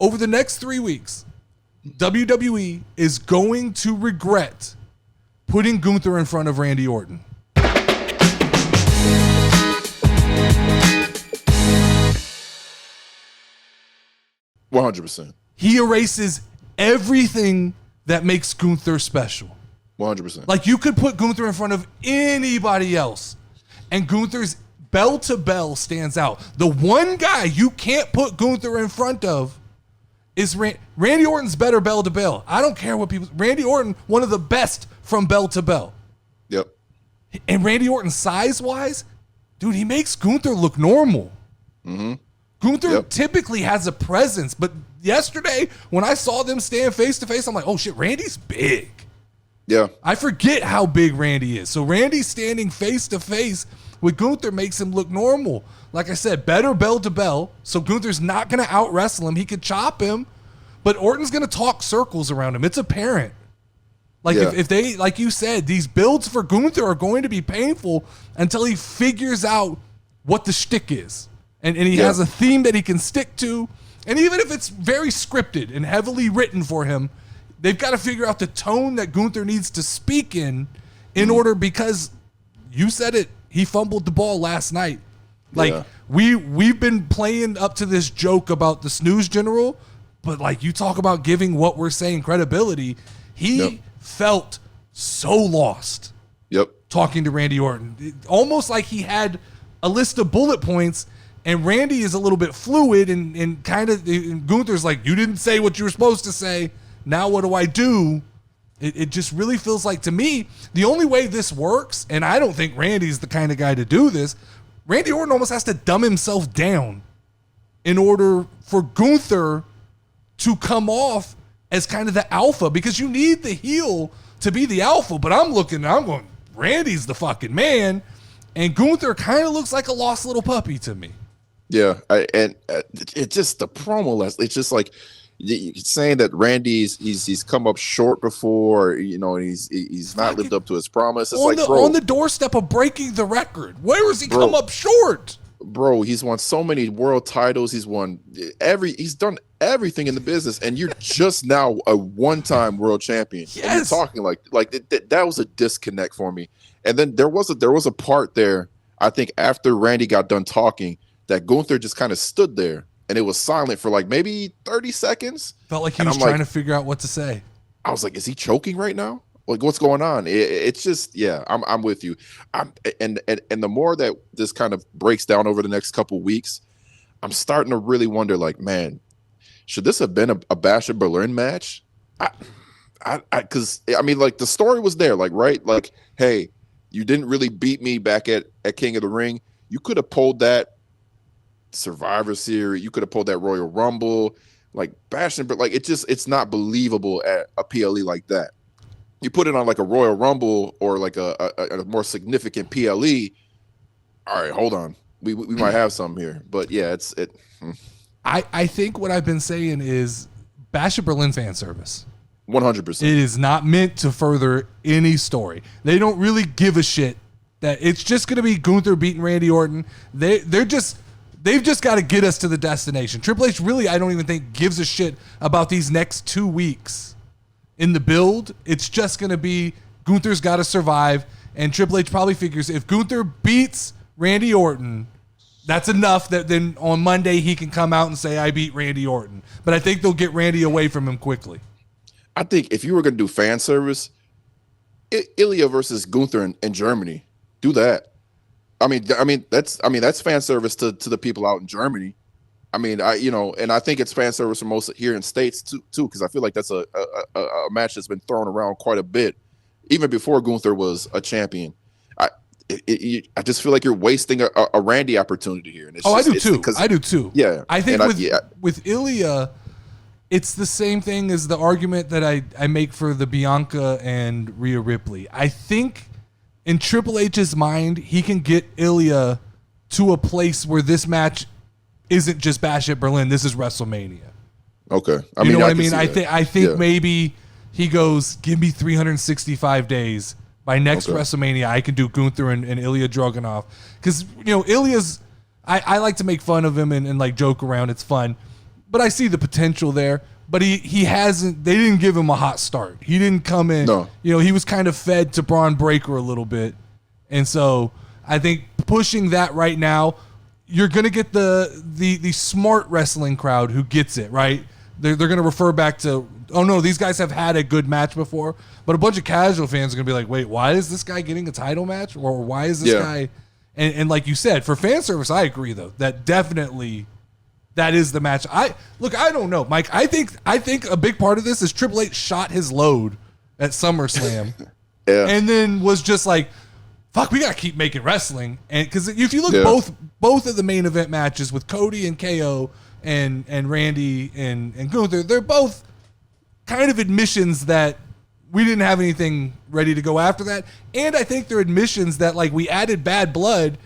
over the next 3 weeks, WWE is going to regret putting Gunther in front of Randy Orton. 100%. He erases everything that makes Gunther special. 100%. Like, you could put Gunther in front of anybody else, and Gunther's bell to bell stands out. The one guy you can't put Gunther in front of is Randy Orton's better bell to bell. I don't care what people. Randy Orton, one of the best from bell to bell. Yep. And Randy Orton, size wise, dude, he makes Gunther look normal. Mm-hmm. Gunther typically has a presence, but yesterday when I saw them stand face to face, I'm like, oh shit, Randy's big. Yeah. I forget how big Randy is. So Randy standing face to face with Gunther makes him look normal. Like I said, better bell to bell. So Gunther's not going to out wrestle him. He could chop him, but Orton's going to talk circles around him. It's apparent. Like if they, like you said, these builds for Gunther are going to be painful until he figures out what the shtick is. And he has a theme that he can stick to. And even if it's very scripted and heavily written for him, they've got to figure out the tone that Gunther needs to speak in order, because you said it, he fumbled the ball last night. Like, we've been playing up to this joke about the snooze general, but like, you talk about giving what we're saying credibility, he felt so lost. Talking to Randy Orton. Almost like he had a list of bullet points, and Randy is a little bit fluid and kind of, and Gunther's like, you didn't say what you were supposed to say. Now what do I do? It just really feels like, to me, the only way this works, and I don't think Randy's the kind of guy to do this, Randy Orton almost has to dumb himself down in order for Gunther to come off as kind of the alpha, because you need the heel to be the alpha. But I'm going, Randy's the fucking man, and Gunther kind of looks like a lost little puppy to me. Yeah, it's just the promo. It's just like saying that Randy's he's come up short before, and he's not lived up to his promise. It's on the doorstep of breaking the record. Where has he come up short? Bro, he's won so many world titles. He's done everything in the business, and you're just now a one-time world champion. Yes. And you're talking like that was a disconnect for me. And then there was a part there, I think, after Randy got done talking, that Gunther just kind of stood there, and it was silent for like maybe 30 seconds. Felt like he was trying to figure out what to say. I was like, is he choking right now? Like, what's going on? It's just, I'm with you. And the more that this kind of breaks down over the next couple weeks, I'm starting to really wonder, like, man, should this have been a Bash at Berlin match? Because I mean, like, the story was there, like, right? Like, hey, you didn't really beat me back at King of the Ring. You could have pulled that Survivor Series. You could have pulled that Royal Rumble. Like, Bash, but like, it's not believable at a PLE like that. You put it on like a Royal Rumble or like a more significant PLE. All right, hold on. We might have some here, but yeah, I think what I've been saying is Bash at Berlin fan service. 100%. It is not meant to further any story. They don't really give a shit that it's just going to be Gunther beating Randy Orton. They've just got to get us to the destination. Triple H really, I don't even think, gives a shit about these next 2 weeks in the build. It's just going to be Gunther's got to survive, and Triple H probably figures if Gunther beats Randy Orton, that's enough that then on Monday he can come out and say, I beat Randy Orton. But I think they'll get Randy away from him quickly. I think if you were going to do fan service, Ilya versus Gunther in Germany, do that. I mean that's fan service to the people out in Germany. I mean, and I think it's fan service for most here in States too, because I feel like that's a match that's been thrown around quite a bit, even before Gunther was a champion. I just feel like you're wasting a Randy opportunity here. And I do too. Yeah, I think with Ilya, it's the same thing as the argument that I make for the Bianca and Rhea Ripley. I think in Triple H's mind, he can get Ilya to a place where this match isn't just Bash at Berlin. This is WrestleMania. Okay. You know what I mean? I think maybe he goes, give me 365 days. By next WrestleMania, I can do Gunther and Ilya Dragunov. Because, Ilya's, I like to make fun of him and like joke around. It's fun. but I see the potential there. But he hasn't. They didn't give him a hot start. He didn't come in. No. You know, he was kind of fed to Braun Breaker a little bit, and so I think pushing that right now, you're gonna get the smart wrestling crowd who gets it right. They're gonna refer back to, oh no, these guys have had a good match before. But a bunch of casual fans are gonna be like, wait, why is this guy getting a title match, or why is this guy? And like you said, for fan service, I agree though that definitely. That is the match. I don't know, Mike. I think a big part of this is Triple H shot his load at SummerSlam, and then was just like, "Fuck, we gotta keep making wrestling." And because if you look at both of the main event matches with Cody and KO and Randy and Gunther, they're both kind of admissions that we didn't have anything ready to go after that, and I think they're admissions that like we added bad blood,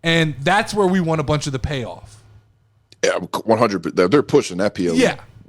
and that's where we want a bunch of the payoff. Yeah, 100%. They're pushing that PLE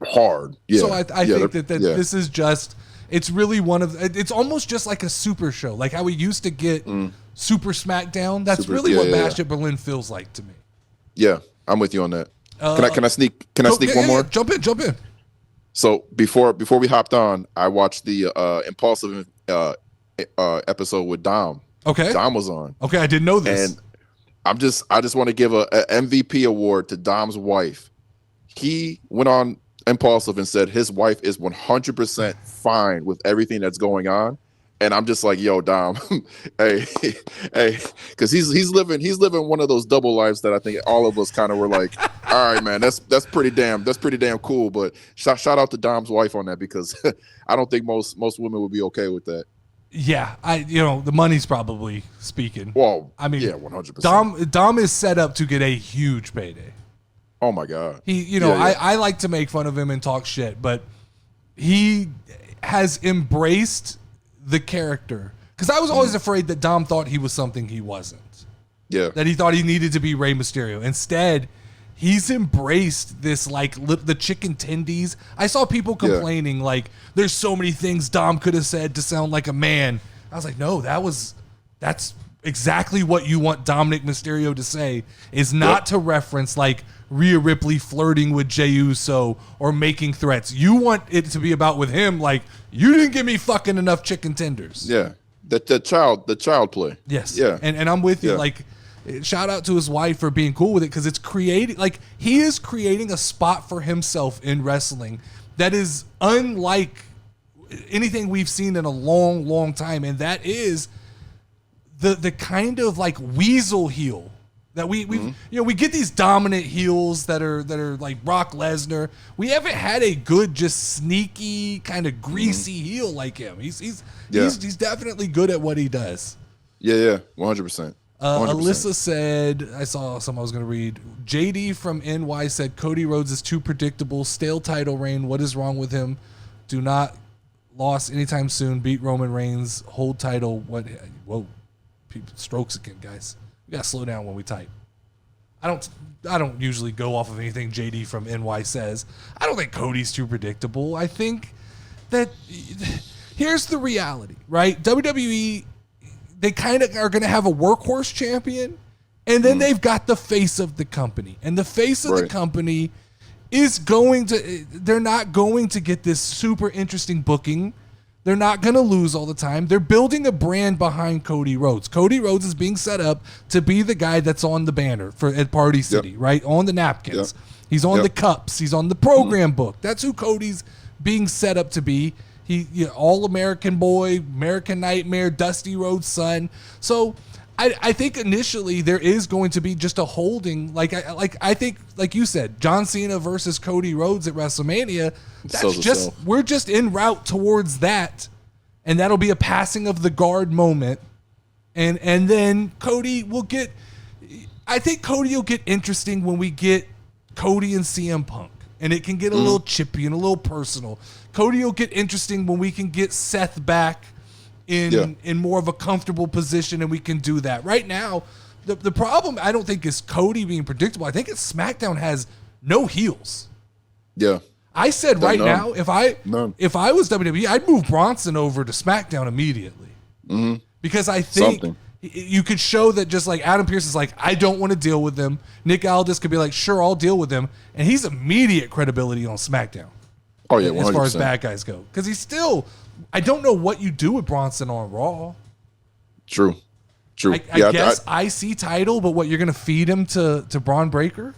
hard. Yeah. So I think that this is just, it's really it's almost just like a super show, like how we used to get Super Smackdown. That's really what Bash at Berlin feels like to me. Yeah, I'm with you on that. Can I sneak one more? Jump in. So before we hopped on, I watched the Impulsive episode with Dom. Okay. Dom was on. Okay, I didn't know this. And I just want to give a MVP award to Dom's wife. He went on Impulsive and said his wife is 100% fine with everything that's going on. And I'm just like, yo, Dom, hey, because he's living one of those double lives that I think all of us kind of were like, all right, man, that's pretty damn cool. But shout out to Dom's wife on that, because I don't think most women would be okay with that. Yeah, the money's probably speaking. Well, I mean, 100%. Dom is set up to get a huge payday. Oh my God. I like to make fun of him and talk shit, but he has embraced the character. Because I was always afraid that Dom thought he was something he wasn't. Yeah. That he thought he needed to be Rey Mysterio. Instead, he's embraced this, like, the chicken tendies. I saw people complaining, like, there's so many things Dom could have said to sound like a man. I was like, no, that's exactly what you want Dominic Mysterio to say, is not to reference, like, Rhea Ripley flirting with Jey Uso or making threats. You want it to be about with him, like, you didn't give me fucking enough chicken tenders. Yeah. The child play. Yes. Yeah. And I'm with you. Like, shout out to his wife for being cool with it, because it's creating, like, he is creating a spot for himself in wrestling that is unlike anything we've seen in a long, long time. And that is the kind of like weasel heel that we get these dominant heels that are like Brock Lesnar. We haven't had a good, just sneaky kind of greasy heel like him. He's definitely good at what he does. Yeah, 100%. 100%. Alyssa said, I saw something I was going to read. JD from NY said, Cody Rhodes is too predictable. Stale title reign. What is wrong with him? Do not loss anytime soon. Beat Roman Reigns. Hold title. What? Whoa. People, strokes again, guys. We got to slow down when we type. I don't usually go off of anything JD from NY says. I don't think Cody's too predictable. I think that here's the reality, right? WWE, they kind of are going to have a workhorse champion, and then they've got the face of the company. And the face of the company is they're not going to get this super interesting booking. They're not going to lose all the time. They're building a brand behind Cody Rhodes. Cody Rhodes is being set up to be the guy that's on the banner at Party City, right? On the napkins. He's on the cups. He's on the program book. That's who Cody's being set up to be. All-American boy, American Nightmare, Dusty Rhodes' son. So I think initially there is going to be just a holding. I think, like you said, John Cena versus Cody Rhodes at WrestleMania. We're just en route towards that, and that'll be a passing of the guard moment, and then Cody will get. I think Cody will get interesting when we get Cody and CM Punk, and it can get a little chippy and a little personal. Cody will get interesting when we can get Seth back in more of a comfortable position, and we can do that. Right now, the problem I don't think is Cody being predictable. I think it's SmackDown has no heels. Yeah. I said now, if I was WWE, I'd move Bronson over to SmackDown immediately. Because I think You could show that just like Adam Pearce is like, I don't want to deal with them. Nick Aldis could be like, sure, I'll deal with them. And he's immediate credibility on SmackDown. Oh, yeah, 100%. As far as bad guys go. Because he's still, I don't know what you do with Bronson on Raw. True. I guess IC title, but what, you're going to feed him to Braun Breaker?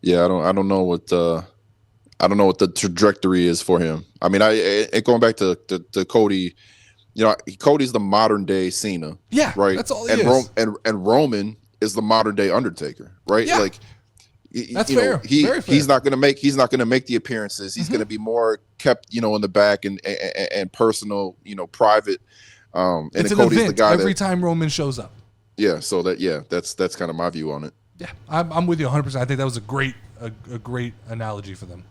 Yeah, I don't know what the trajectory is for him. I mean, going back to Cody, you know, Cody's the modern day Cena. Yeah, right. That's all he is. And Roman is the modern day Undertaker, right? Yeah. Like, that's fair. Very fair. He's not going to make the appearances. He's going to be more kept, you know, in the back and personal, you know, private. And it's an Cody's event the guy every time Roman shows up. Yeah. So that's kind of my view on it. Yeah, I'm with you 100%. I think that was a great analogy for them.